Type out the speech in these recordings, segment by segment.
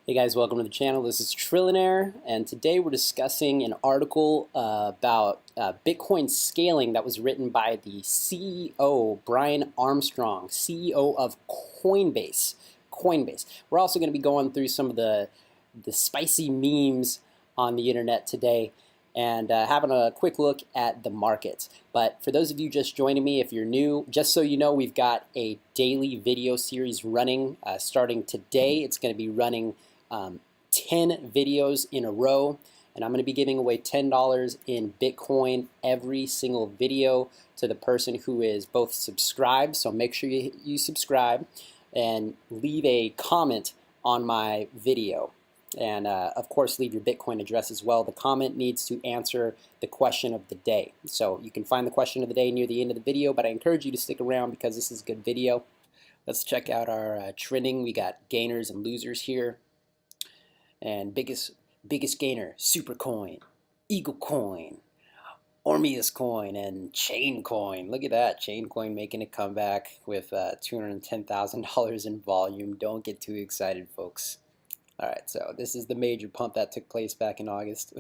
Hey guys, welcome to the channel. This is Trillionaire, and today we're discussing an article about Bitcoin scaling that was written by the CEO, Brian Armstrong, CEO of Coinbase. Coinbase. We're also going to be going through some of the spicy memes on the internet today and having a quick look at the markets. But for those of you just joining me, if you're new, just so you know, we've got a daily video series running starting today. It's going to be running 10 videos in a row, and I'm going to be giving away $10 in Bitcoin every single video to the person who is both subscribed. So make sure you subscribe and leave a comment on my video. And of course, leave your Bitcoin address as well. The comment needs to answer the question of the day. So you can find the question of the day near the end of the video, but I encourage you to stick around because this is a good video. Let's check out our trending. We got gainers and losers here. And biggest gainer, Supercoin, Eagle Coin, Ormeus Coin, and Chain Coin. Look at that, Chain Coin making a comeback with $210,000 in volume. Don't get too excited, folks. All right, so this is the major pump that took place back in August.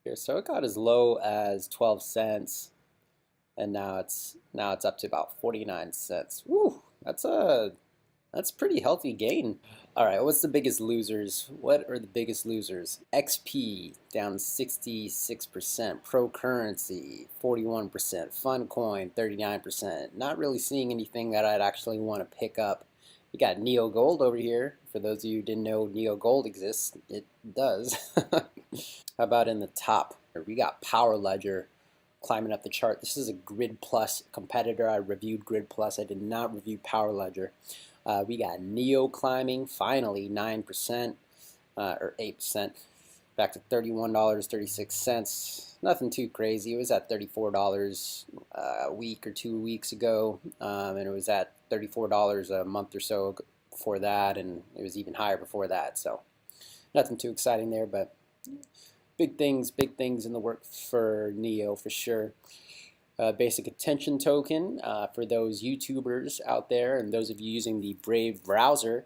Here, so it got as low as 12 cents, and now it's up to about 49 cents. Woo, that's pretty healthy gain. All right, what's the biggest losers? What are the biggest losers? XP down 66%, Pro Currency 41%, Funcoin 39%. Not really seeing anything that I'd actually want to pick up. You got Neo Gold over here. For those of you who didn't know Neo Gold exists, it does. How about in the top? We got Power Ledger climbing up the chart. This is a Grid Plus competitor. I reviewed Grid Plus. I did not review Power Ledger. We got Neo climbing, finally 9% or 8%, back to $31.36. Nothing too crazy. It was at $34 a week or 2 weeks ago, and it was at $34 a month or so before that, and it was even higher before that. So nothing too exciting there, but big things in the work for Neo for sure. Basic attention token for those YouTubers out there and those of you using the Brave browser.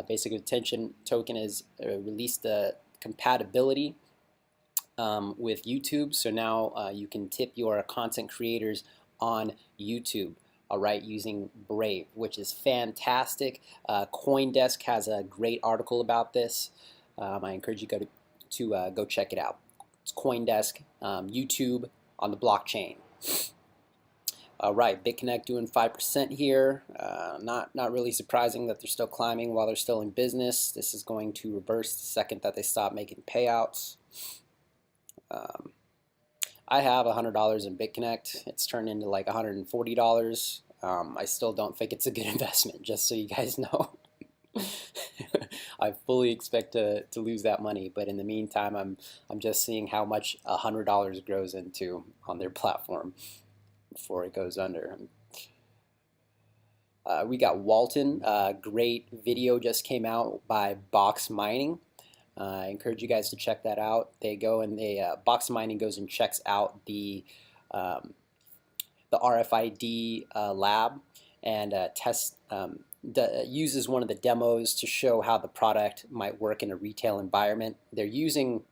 Basic attention token has released the compatibility with YouTube, so now you can tip your content creators on YouTube. All right, using Brave, which is fantastic. CoinDesk has a great article about this. I encourage you to go check it out. It's CoinDesk, YouTube on the blockchain. All right, BitConnect doing 5% here. Not really surprising that they're still climbing while they're still in business. This is going to reverse the second that they stop making payouts. I have $100 in BitConnect. It's turned into like $140. I still don't think it's a good investment, just so you guys know. I fully expect to lose that money, but in the meantime, I'm just seeing how much $100 grows into on their platform before it goes under. We got Walton. Great video just came out by Box Mining. I encourage you guys to check that out. They go and Box Mining goes and checks out the RFID lab and uses one of the demos to show how the product might work in a retail environment. They're using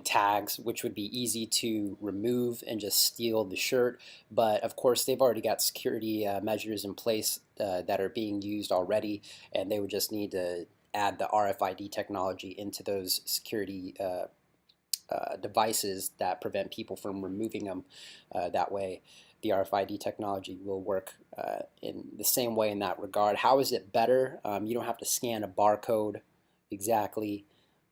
tags, which would be easy to remove and just steal the shirt. But of course, they've already got security measures in place that are being used already, and they would just need to add the RFID technology into those security devices that prevent people from removing them. That way, the RFID technology will work in the same way in that regard. How is it better? You don't have to scan a barcode exactly.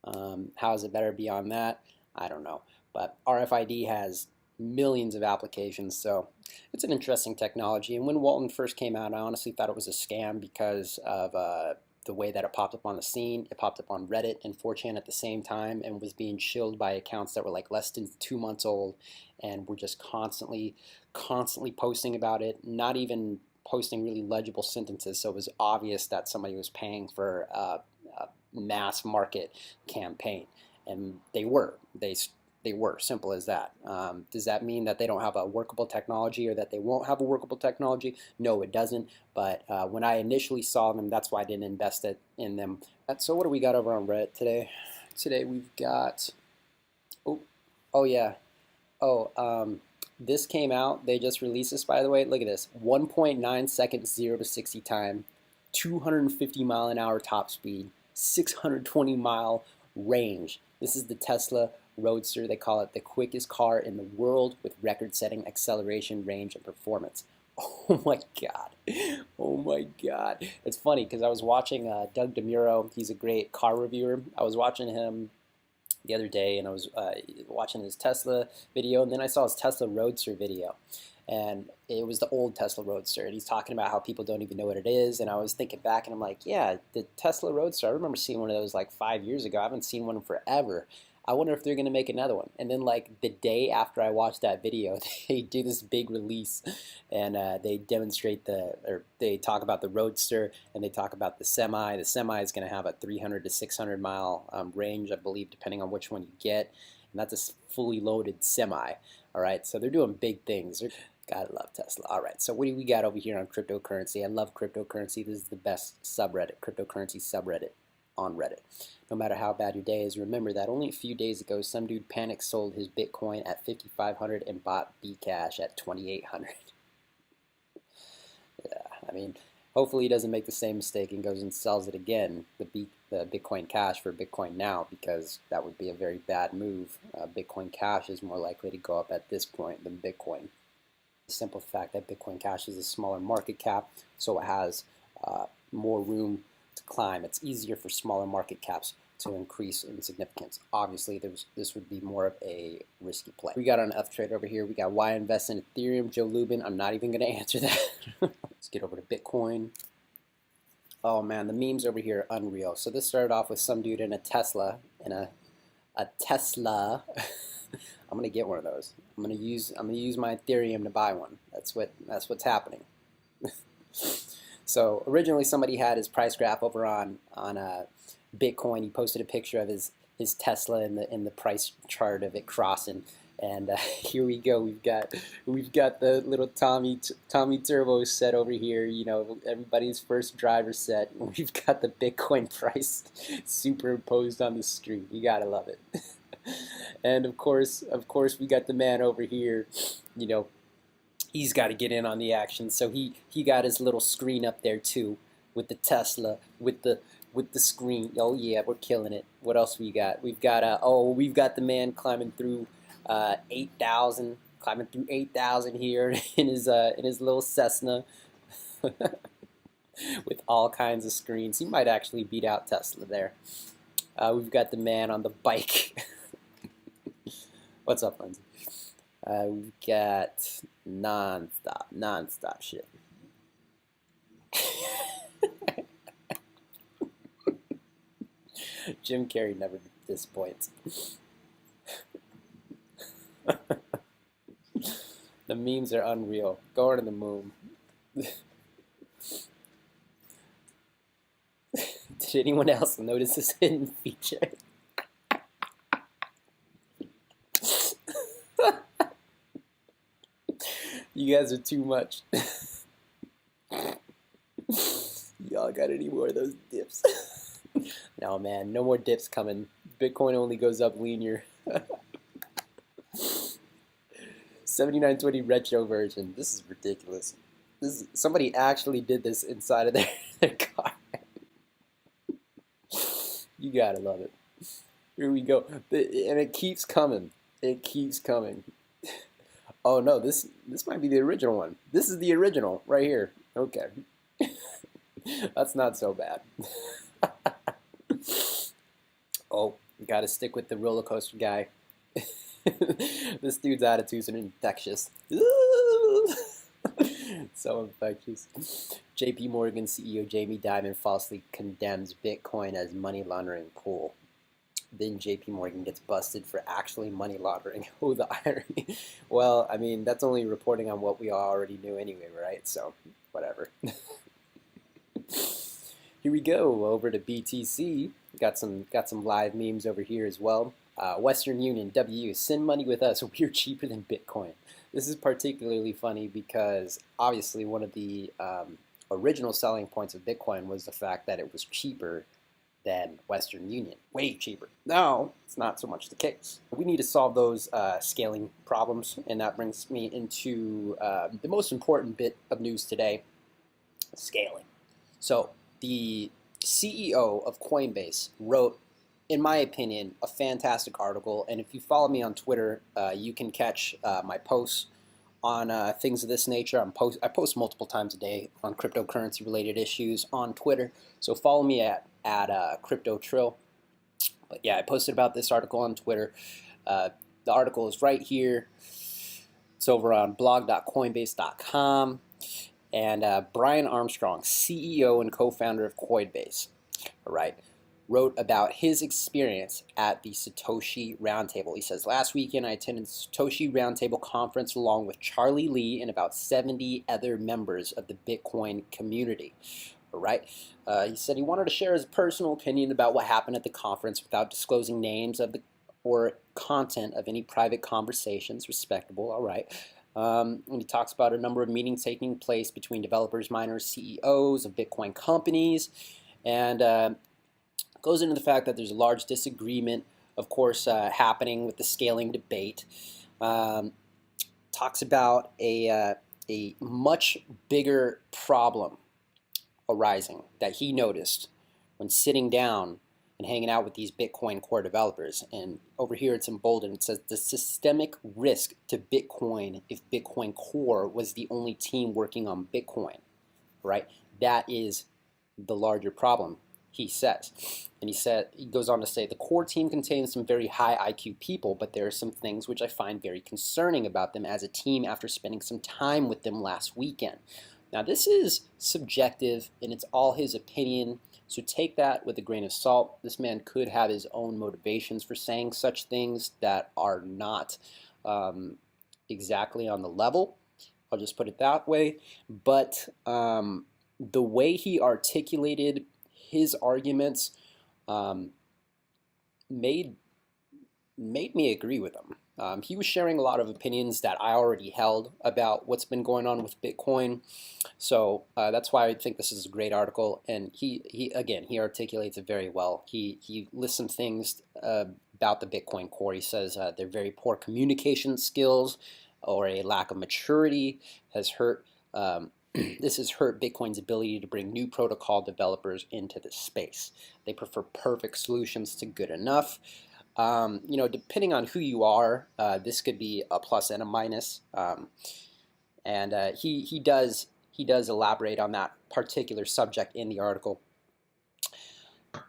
How is it better beyond that? I don't know. But RFID has millions of applications, so it's an interesting technology. And when Walton first came out, I honestly thought it was a scam because of the way that it popped up on the scene. It popped up on Reddit and 4chan at the same time and was being shilled by accounts that were like less than 2 months old and were just constantly posting about it, not even posting really legible sentences, so it was obvious that somebody was paying for a mass market campaign. And they They were, simple as that. Does that mean that they don't have a workable technology or that they won't have a workable technology? No, it doesn't. But when I initially saw them, that's why I didn't invest in them. So what do we got over on Reddit today? Today we've got, oh, oh yeah, oh, this came out. They just released this, by the way. Look at this, 1.9 seconds 0 to 60 time, 250 mile an hour top speed, 620 mile range. This is the Tesla Roadster. They call it the quickest car in the world with record-setting acceleration, range, and performance. Oh my God. Oh my God. It's funny because I was watching Doug DeMuro. He's a great car reviewer. I was watching him the other day, and I was watching his Tesla video, and then I saw his Tesla Roadster video, and it was the old Tesla Roadster, and he's talking about how people don't even know what it is, and I was thinking back, and I'm like, yeah, the Tesla Roadster, I remember seeing one of those like 5 years ago. I haven't seen one in forever. I wonder if they're going to make another one. And then like the day after I watched that video, they do this big release, and they demonstrate or they talk about the Roadster, and they talk about the Semi. The Semi is going to have a 300 to 600 mile range, I believe, depending on which one you get. And that's a fully loaded Semi. All right, so they're doing big things. Gotta love Tesla. All right, so what do we got over here on cryptocurrency? I love cryptocurrency. This is the best subreddit, cryptocurrency subreddit on Reddit. No matter how bad your day is, remember that only a few days ago, some dude panic sold his Bitcoin at 5,500 and bought Bcash at 2,800. Yeah, I mean, hopefully he doesn't make the same mistake and goes and sells it again, the Bitcoin Cash for Bitcoin Now, because that would be a very bad move. Bitcoin Cash is more likely to go up at this point than Bitcoin. The simple fact that Bitcoin Cash is a smaller market cap, so it has more room to climb. It's easier for smaller market caps to increase in significance. Obviously, this would be more of a risky play. We got an F trade over here. We got why invest in Ethereum, Joe Lubin. I'm not even going to answer that. Let's get over to Bitcoin. Oh man, the memes over here are unreal. So this started off with some dude in a Tesla, a Tesla. I'm gonna get one of those. I'm gonna use my Ethereum to buy one. That's what's happening. So originally somebody had his price graph over on Bitcoin. He posted a picture of his Tesla in the price chart of it crossing. And here we go. We've got the little Tommy Turbo set over here. You know, everybody's first driver set. We've got the Bitcoin price superimposed on the screen. You gotta love it. And of course, we got the man over here. You know, he's got to get in on the action. So he got his little screen up there too, with the Tesla, with the screen. Oh yeah, we're killing it. What else we got? We've got we've got the man climbing through 8,000, here in his little Cessna, with all kinds of screens. He might actually beat out Tesla there. We've got the man on the bike. What's up, Lindsay? We've got non-stop shit. Jim Carrey never disappoints. The memes are unreal. Going to the moon. Did anyone else notice this hidden feature? You guys are too much. Y'all got any more of those dips? No, man, no more dips coming. Bitcoin only goes up linear. 7920 retro version. This is ridiculous. Somebody actually did this inside of their car. You gotta love it. Here we go. And it keeps coming. It keeps coming. Oh no, this might be the original one. This is the original right here. Okay. That's not so bad. Oh, we gotta stick with the roller coaster guy. This dude's attitudes are infectious. So infectious. JP Morgan CEO Jamie Dimon falsely condemns Bitcoin as money laundering pool. Then JP Morgan gets busted for actually money laundering. Oh, the irony. Well, I mean, that's only reporting on what we already knew anyway, right? So, whatever. Here we go, over to BTC. Got some live memes over here as well. Western Union, WU, send money with us. We're cheaper than Bitcoin. This is particularly funny because obviously one of the original selling points of Bitcoin was the fact that it was cheaper than Western Union, way cheaper. Now, it's not so much the case. We need to solve those scaling problems, and that brings me into the most important bit of news today, scaling. So the CEO of Coinbase wrote, in my opinion, a fantastic article, and if you follow me on Twitter, you can catch my posts on things of this nature. I post multiple times a day on cryptocurrency related issues on Twitter, so follow me at CryptoTrill. But yeah, I posted about this article on Twitter. The article is right here. It's over on blog.coinbase.com. And Brian Armstrong, CEO and co-founder of Coinbase, all right, wrote about his experience at the Satoshi Roundtable. He says, last weekend I attended the Satoshi Roundtable conference along with Charlie Lee and about 70 other members of the Bitcoin community. All right. He said he wanted to share his personal opinion about what happened at the conference without disclosing names of the or content of any private conversations. Respectable. All right. And he talks about a number of meetings taking place between developers, miners, CEOs of Bitcoin companies, and goes into the fact that there's a large disagreement, of course, happening with the scaling debate. Talks about a much bigger problem arising that he noticed when sitting down and hanging out with these Bitcoin core developers. And over here it's emboldened. It says the systemic risk to Bitcoin if Bitcoin Core was the only team working on Bitcoin, right? That is the larger problem, he says. And he goes on to say, the core team contains some very high IQ people, but there are some things which I find very concerning about them as a team after spending some time with them last weekend. Now, this is subjective, and it's all his opinion, so take that with a grain of salt. This man could have his own motivations for saying such things that are not exactly on the level. I'll just put it that way. But the way he articulated his arguments made me agree with him. He was sharing a lot of opinions that I already held about what's been going on with Bitcoin. So that's why I think this is a great article. And he articulates it very well. He lists some things about the Bitcoin core. He says they're very poor communication skills or a lack of maturity has hurt. This has hurt Bitcoin's ability to bring new protocol developers into the space. They prefer perfect solutions to good enough. Depending on who you are, this could be a plus and a minus. He does elaborate on that particular subject in the article.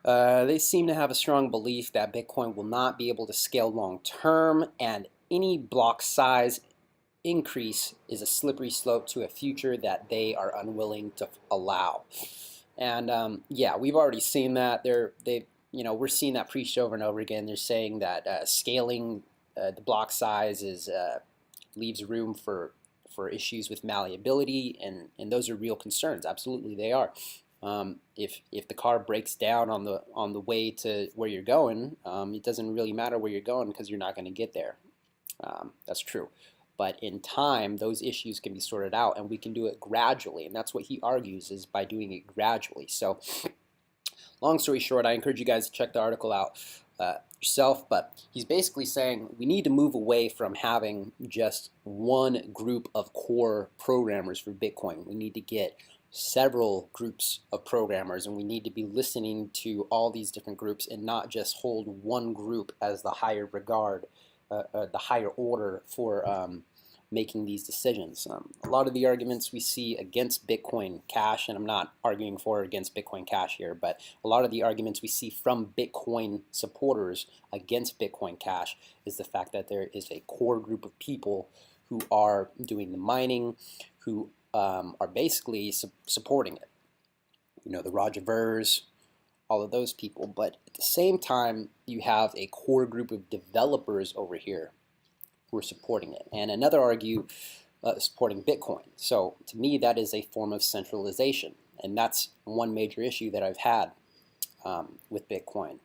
They seem to have a strong belief that Bitcoin will not be able to scale long term, and any block size increase is a slippery slope to a future that they are unwilling to allow. And yeah, we've already seen that. We're seeing that preached over and over again. They're saying that scaling the block size leaves room for issues with malleability, and those are real concerns. Absolutely, they are. If the car breaks down on the way to where you're going, it doesn't really matter where you're going because you're not going to get there. That's true. But in time, those issues can be sorted out, and we can do it gradually. And that's what he argues, is by doing it gradually. So long story short, I encourage you guys to check the article out yourself. But he's basically saying we need to move away from having just one group of core programmers for Bitcoin. We need to get several groups of programmers, and we need to be listening to all these different groups and not just hold one group as the higher regard, the higher order for making these decisions. A lot of the arguments we see against Bitcoin Cash, and I'm not arguing for or against Bitcoin Cash here, but a lot of the arguments we see from Bitcoin supporters against Bitcoin Cash is the fact that there is a core group of people who are doing the mining, who are basically supporting it. The Roger Vers, all of those people. But at the same time, you have a core group of developers over here who are supporting it, and another argue supporting Bitcoin. So to me, that is a form of centralization, and that's one major issue that I've had with Bitcoin.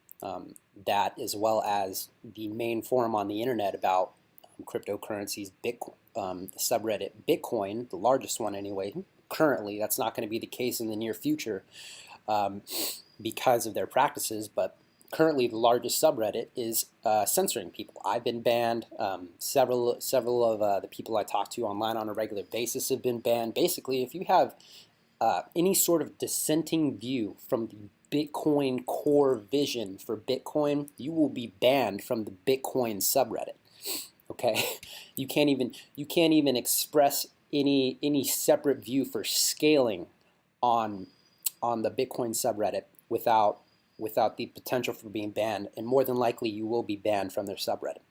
that, as well as the main forum on the internet about cryptocurrencies, Bitcoin, the subreddit Bitcoin, the largest one anyway, currently. That's not going to be the case in the near future because of their practices, but currently the largest subreddit is censoring people. I've been banned. Several of the people I talk to online on a regular basis have been banned. Basically, if you have any sort of dissenting view from the Bitcoin core vision for Bitcoin, you will be banned from the Bitcoin subreddit. Okay, you can't even express any separate view for scaling on the Bitcoin subreddit without the potential for being banned, and more than likely you will be banned from their subreddit.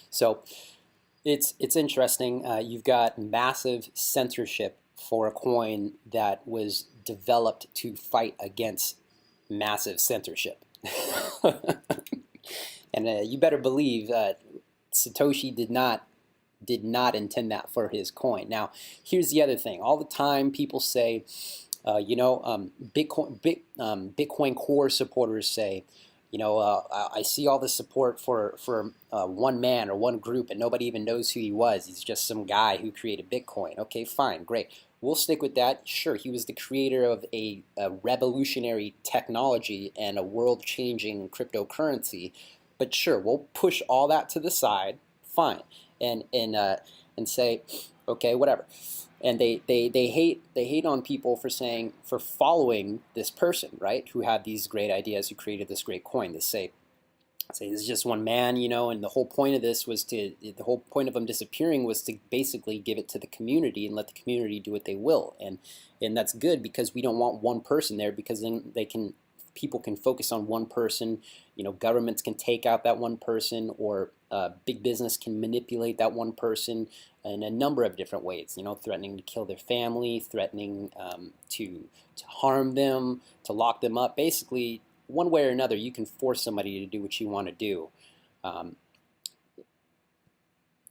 So it's interesting. You've got massive censorship for a coin that was developed to fight against massive censorship. And you better believe Satoshi did not intend that for his coin. Now, here's the other thing. All the time people say, Bitcoin Core supporters say, I see all this support for one man or one group, and nobody even knows who he was. He's just some guy who created Bitcoin. Okay, fine, great. We'll stick with that. Sure, he was the creator of a revolutionary technology and a world-changing cryptocurrency. But sure, we'll push all that to the side. Fine, and say, okay, whatever. And they hate on people for following this person, right? Who had these great ideas, who created this great coin. They say this is just one man, and the whole point of this was the whole point of him disappearing was to basically give it to the community and let the community do what they will. And that's good, because we don't want one person there, because then people can focus on one person. Governments can take out that one person, or big business can manipulate that one person in a number of different ways. Threatening to kill their family, threatening to harm them, to lock them up. Basically, one way or another, you can force somebody to do what you want to do.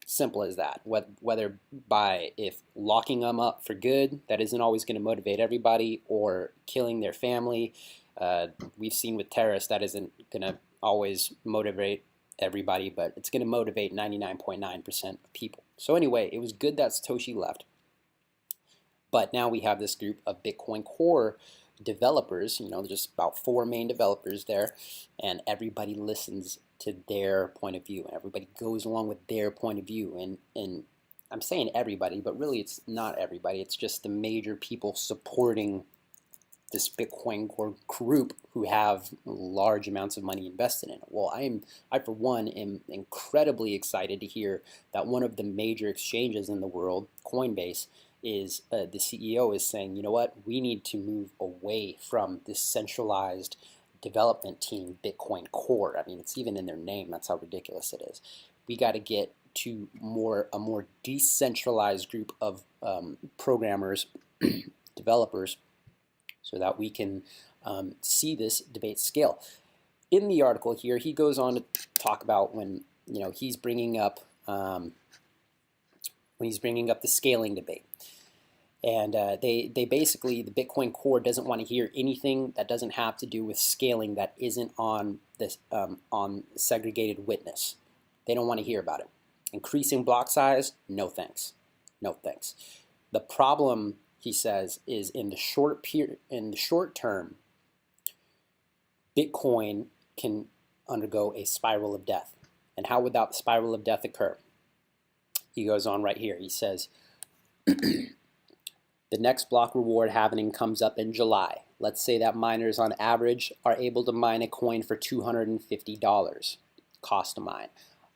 Simple as that. Whether by if locking them up for good, that isn't always going to motivate everybody, or killing their family. We've seen with terrorists that isn't going to always motivate everybody, but it's going to motivate 99.9% of people. So anyway, it was good that Satoshi left. But now we have this group of Bitcoin Core developers, there's just about 4 main developers there, and everybody listens to their point of view, and everybody goes along with their point of view. And I'm saying everybody, but really it's not everybody. It's just the major people supporting this Bitcoin Core group who have large amounts of money invested in it. Well, I for one am incredibly excited to hear that one of the major exchanges in the world, Coinbase, is the CEO is saying, you know what, we need to move away from this centralized development team, Bitcoin Core. I mean, it's even in their name. That's how ridiculous it is. We got to get to a more decentralized group of programmers, developers, so that we can see this debate scale. In the article here, he goes on to talk about when he's bringing up the scaling debate, and they basically, the Bitcoin Core doesn't want to hear anything that doesn't have to do with scaling that isn't on this on segregated witness. They don't want to hear about it. Increasing block size, no thanks, no thanks. The problem, he says, is in the short term, Bitcoin can undergo a spiral of death. And how would that spiral of death occur? He goes on right here. He says, the next block reward halving comes up in July. Let's say that miners on average are able to mine a coin for $250 cost to mine.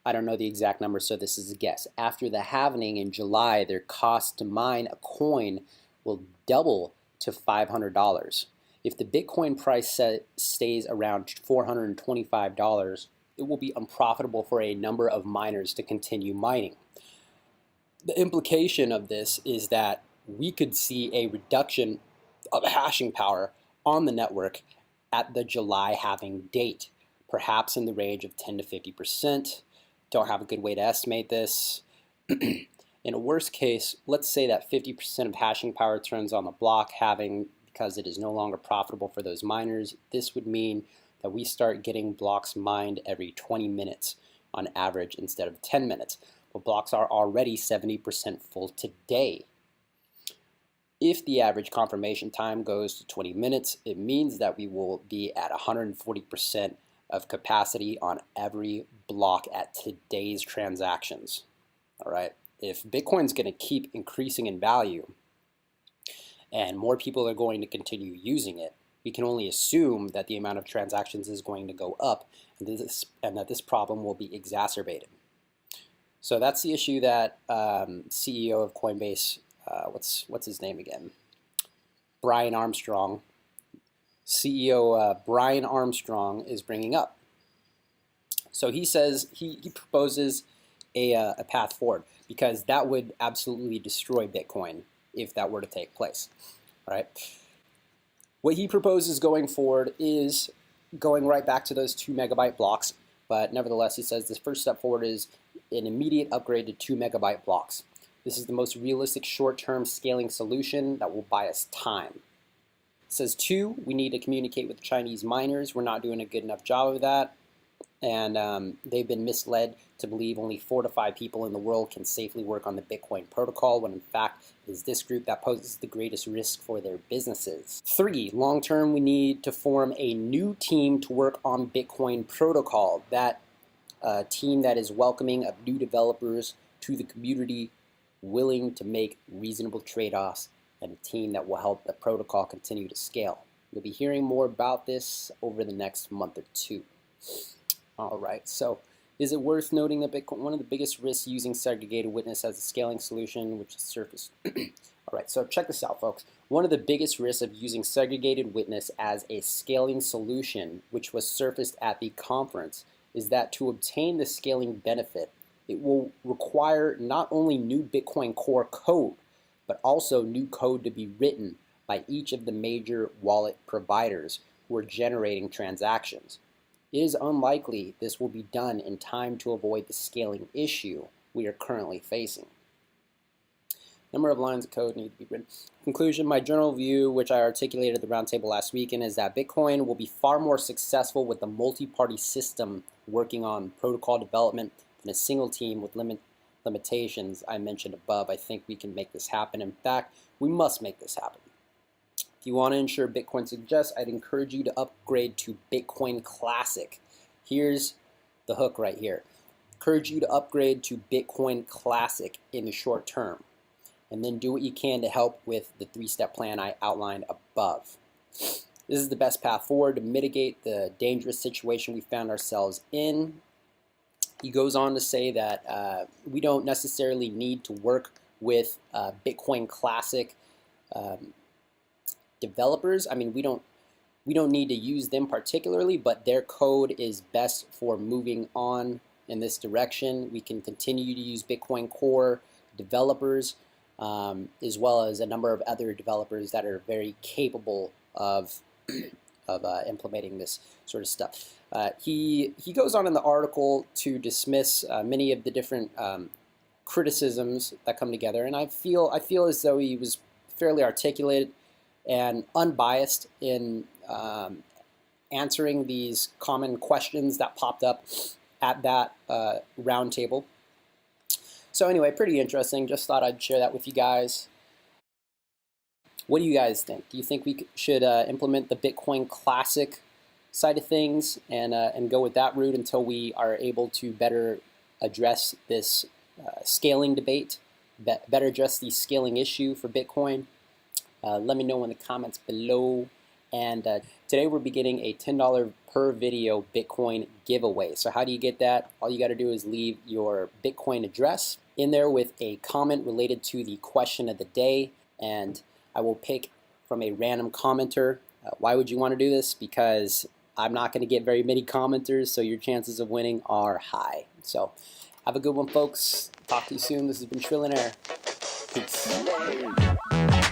I don't know the exact number, so this is a guess. After the halving in July, their cost to mine a coin will double to $500. If the Bitcoin price stays around $425, it will be unprofitable for a number of miners to continue mining. The implication of this is that we could see a reduction of hashing power on the network at the July halving date, perhaps in the range of 10 to 50%. Don't have a good way to estimate this. In a worst case, let's say that 50% of hashing power turns on the block halving because it is no longer profitable for those miners. This would mean that we start getting blocks mined every 20 minutes on average instead of 10 minutes. But blocks are already 70% full today. If the average confirmation time goes to 20 minutes, it means that we will be at 140% of capacity on every block at today's transactions. All right. If Bitcoin's going to keep increasing in value and more people are going to continue using it, we can only assume that the amount of transactions is going to go up and that this problem will be exacerbated. So that's the issue that CEO of Coinbase, what's his name again? Brian Armstrong. CEO Brian Armstrong is bringing up. So he says he proposes a path forward, because that would absolutely destroy Bitcoin if that were to take place. All right. What he proposes going forward is going right back to those 2 megabyte blocks, but nevertheless, he says this first step forward is an immediate upgrade to 2 megabyte blocks. This is the most realistic short-term scaling solution that will buy us time. It says 2, we need to communicate with the Chinese miners. We're not doing a good enough job of that, and they've been misled to believe only 4 to 5 people in the world can safely work on the Bitcoin protocol, when in fact it is this group that poses the greatest risk for their businesses. 3, long term, we need to form a new team to work on Bitcoin protocol. That team that is welcoming of new developers to the community, willing to make reasonable trade-offs, and a team that will help the protocol continue to scale. You'll be hearing more about this over the next month or 2. All right, so is it worth noting that Bitcoin, one of the biggest risks using segregated witness as a scaling solution, which is surfaced? All right, so check this out, folks. One of the biggest risks of using segregated witness as a scaling solution, which was surfaced at the conference, is that to obtain the scaling benefit, it will require not only new Bitcoin Core code, but also new code to be written by each of the major wallet providers who are generating transactions. It is unlikely this will be done in time to avoid the scaling issue we are currently facing. Number of lines of code need to be written. Conclusion, my general view, which I articulated at the roundtable last weekend, is that Bitcoin will be far more successful with the multi-party system working on protocol development than a single team with limitations I mentioned above. I think we can make this happen. In fact, we must make this happen. If you want to ensure Bitcoin success, I'd encourage you to upgrade to Bitcoin Classic. Here's the hook right here. Encourage you to upgrade to Bitcoin Classic in the short term, and then do what you can to help with the 3-step plan I outlined above. This is the best path forward to mitigate the dangerous situation we found ourselves in. He goes on to say that we don't necessarily need to work with Bitcoin Classic developers. I mean, we don't need to use them particularly, but their code is best for moving on in this direction. We can continue to use Bitcoin Core developers, as well as a number of other developers that are very capable of implementing this sort of stuff. He goes on in the article to dismiss many of the different criticisms that come together, and I feel as though he was fairly articulate and unbiased in answering these common questions that popped up at that roundtable. So anyway, pretty interesting. Just thought I'd share that with you guys. What do you guys think? Do you think we should implement the Bitcoin Classic side of things and go with that route until we are able to better address this scaling debate, better address the scaling issue for Bitcoin? Let me know in the comments below. And today we're beginning a $10 per video Bitcoin giveaway. So how do you get that? All you got to do is leave your Bitcoin address in there with a comment related to the question of the day, and I will pick from a random commenter. Why would you want to do this? Because I'm not going to get very many commenters, so your chances of winning are high. So have a good one, folks. Talk to you soon. This has been Trillionaire. Peace.